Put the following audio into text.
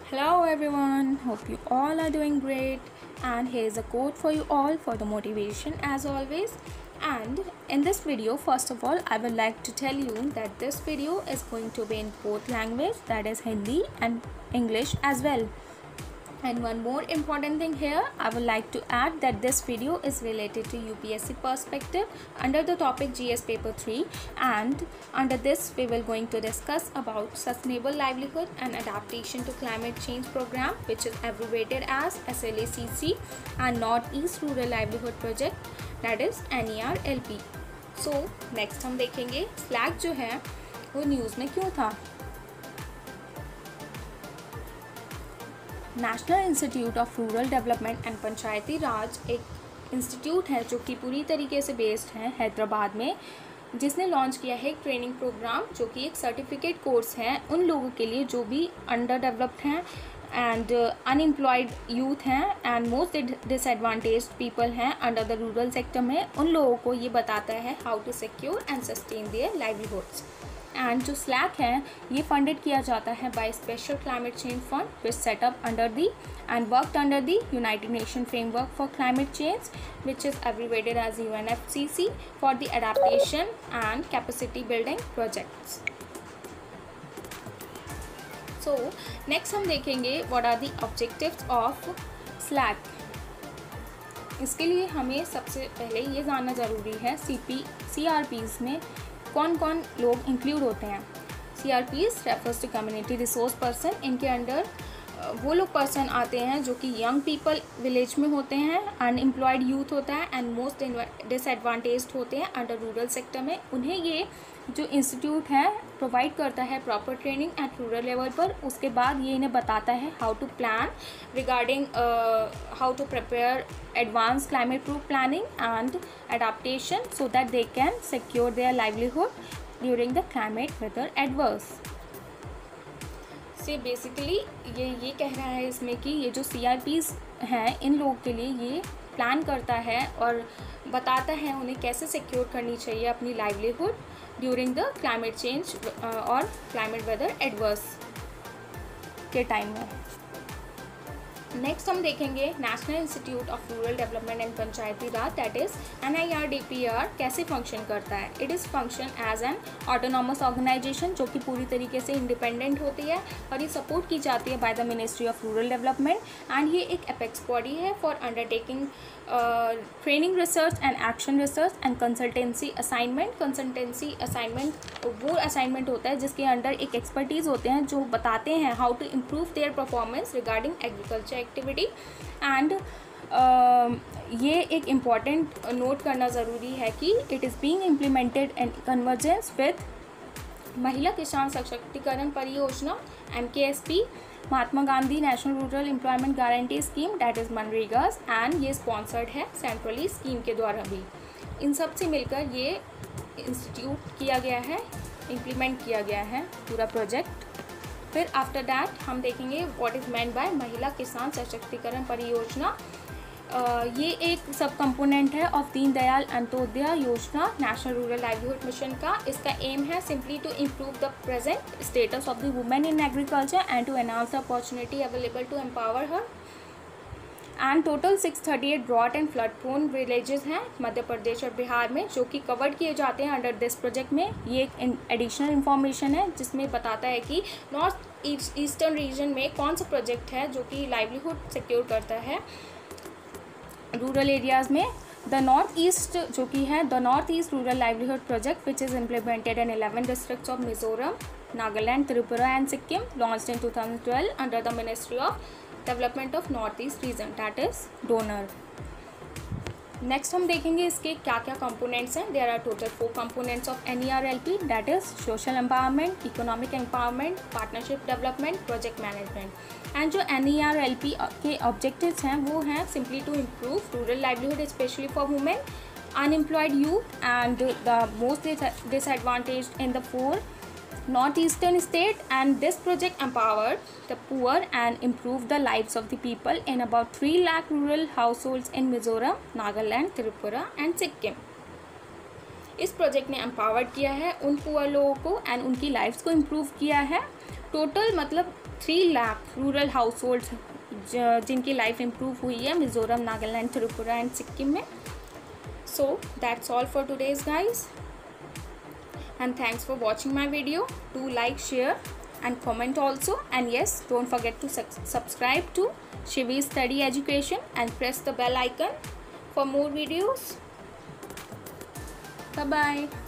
Hello everyone, hope you all are doing great. And here's a quote for you all for the motivation as always. And in this video, first of all, I would like to tell you that this video is going to be in both language, that is Hindi and English as well. And one more important thing here, I would like to add that this video is related to UPSC perspective under the topic GS paper 3, and under this we will going to discuss about sustainable livelihood and adaptation to climate change program, which is abbreviated as SLACC, and Northeast Rural Livelihood Project, that is NERLP. So next हम देखेंगे SLAC जो है वो news में क्यों था। National institute of rural development and Panchayati Raj एक institute है जो कि पूरी तरीके से बेस्ड है हैदराबाद में, जिसने लॉन्च किया है एक ट्रेनिंग प्रोग्राम जो कि एक सर्टिफिकेट कोर्स है उन लोगों के लिए जो भी अंडर डेवलप्ड हैं एंड अनएम्प्लॉयड यूथ हैं एंड मोस्ट डिसएडवांटेज्ड पीपल हैं अंडर द रूरल सेक्टर में। उन लोगों को ये बताता है how to secure and sustain their livelihoods. And जो SLAC है ये फंडेड किया जाता है by special climate change fund which set up under the and worked under the United Nation framework for climate change which is abbreviated as UNFCCC for the adaptation and capacity building projects. So next हम देखेंगे what are the objectives of SLAC। इसके लिए हमें सबसे पहले ये जानना ज़रूरी है CRPs में कौन कौन लोग इंक्लूड होते हैं। CRPs refers to community resource person. इनके अंडर वो लोग पर्सन आते हैं जो कि यंग पीपल विलेज में होते हैं, अनएम्प्लॉयड यूथ होता है एंड मोस्ट डिसएडवांटेज्ड होते हैं अंडर रूरल सेक्टर में। उन्हें ये जो इंस्टीट्यूट है प्रोवाइड करता है proper training at rural level पर। उसके बाद ये इन्हें बताता है how to plan regarding how to prepare advance climate proof planning and adaptation so that they can secure their livelihood during the climate weather adverse. So basically ये कह रहा है इसमें कि ये जो CRPs हैं इन लोगों के लिए ये प्लान करता है और बताता है उन्हें कैसे सिक्योर करनी चाहिए अपनी livelihood during the climate change और क्लाइमेट वेदर एडवर्स के टाइम में। नेक्स्ट हम देखेंगे national institute of rural development and Panchayati Raj, that is NIRDPR कैसे फंक्शन करता है। It is function as an autonomous organization जो कि पूरी तरीके से इंडिपेंडेंट होती है और ये सपोर्ट की जाती है by the ministry of rural development and ये एक अपेक्स बॉडी है for undertaking training research and action research and consultancy assignment. Consultancy assignment वो असाइनमेंट होता है जिसके अंडर एक एक्सपर्टीज़ होते हैं जो बताते हैं how to improve their performance regarding agriculture activity and ये एक इम्पॉर्टेंट नोट करना ज़रूरी है कि it is being implemented in convergence with Mahila Kisan Sashaktikaran Pariyojana MKSP, Mahatma Gandhi national rural employment guarantee scheme that is मनरेगास एंड ये स्पॉन्सर्ड है सेंट्रली स्कीम के द्वारा भी। इन सब से मिलकर ये इंस्टीट्यूट किया गया है, इम्प्लीमेंट किया गया है पूरा प्रोजेक्ट। फिर आफ्टर दैट हम देखेंगे व्हाट इज़ मेंट बाय महिला किसान सशक्तिकरण परियोजना। ये एक सब कंपोनेंट है ऑफ दीनदयाल अंत्योदय योजना नेशनल रूरल लाइवलीहुड मिशन का। इसका एम है simply to improve the present status of the women in agriculture and to enhance the opportunity available to empower her. And total 638 drought and flood prone villages हैं मध्य प्रदेश और बिहार में जो कि covered किए जाते हैं अंडर दिस प्रोजेक्ट में। ये एक एडिशनल इन्फॉर्मेशन है जिसमें बताता है कि नॉर्थ ईस्टर्न रीजन में कौन सा प्रोजेक्ट है जो कि लाइवलीहुड सिक्योर करता है रूरल एरियाज़ में। द नॉर्थ ईस्ट जो कि है the north east rural livelihood project which is implemented in 11 districts of Mizoram, Nagaland, Tripura and Sikkim, launched in 2012 under the ministry of development of north east region, that is DoNER. Next हम देखेंगे इसके क्या क्या components हैं। There are total 4 components of NERLP, that is social empowerment, economic empowerment, partnership development, project management. And जो NERLP के objectives हैं वो हैं simply to improve rural livelihood specially for women, unemployed youth and the most disadvantaged in the 4 northeastern state, and this project empowered the poor and improved the lives of the people in about 3 lakh rural households in Mizoram, Nagaland, Tripura and Sikkim. इस project ने empowered किया है उन poor लोगों को and उनकी lives को improve किया है। टोटल मतलब 3 लाख रूरल हाउस होल्ड्स जिनकी लाइफ इम्प्रूव हुई है मिज़ोरम, नागालैंड, त्रिपुरा एंड सिक्किम में. So that's all for today's guys, and thanks for watching my video. Do like, share and comment also, and yes, don't forget to subscribe to Shivi's Study Education and press the bell icon for more videos. Bye bye.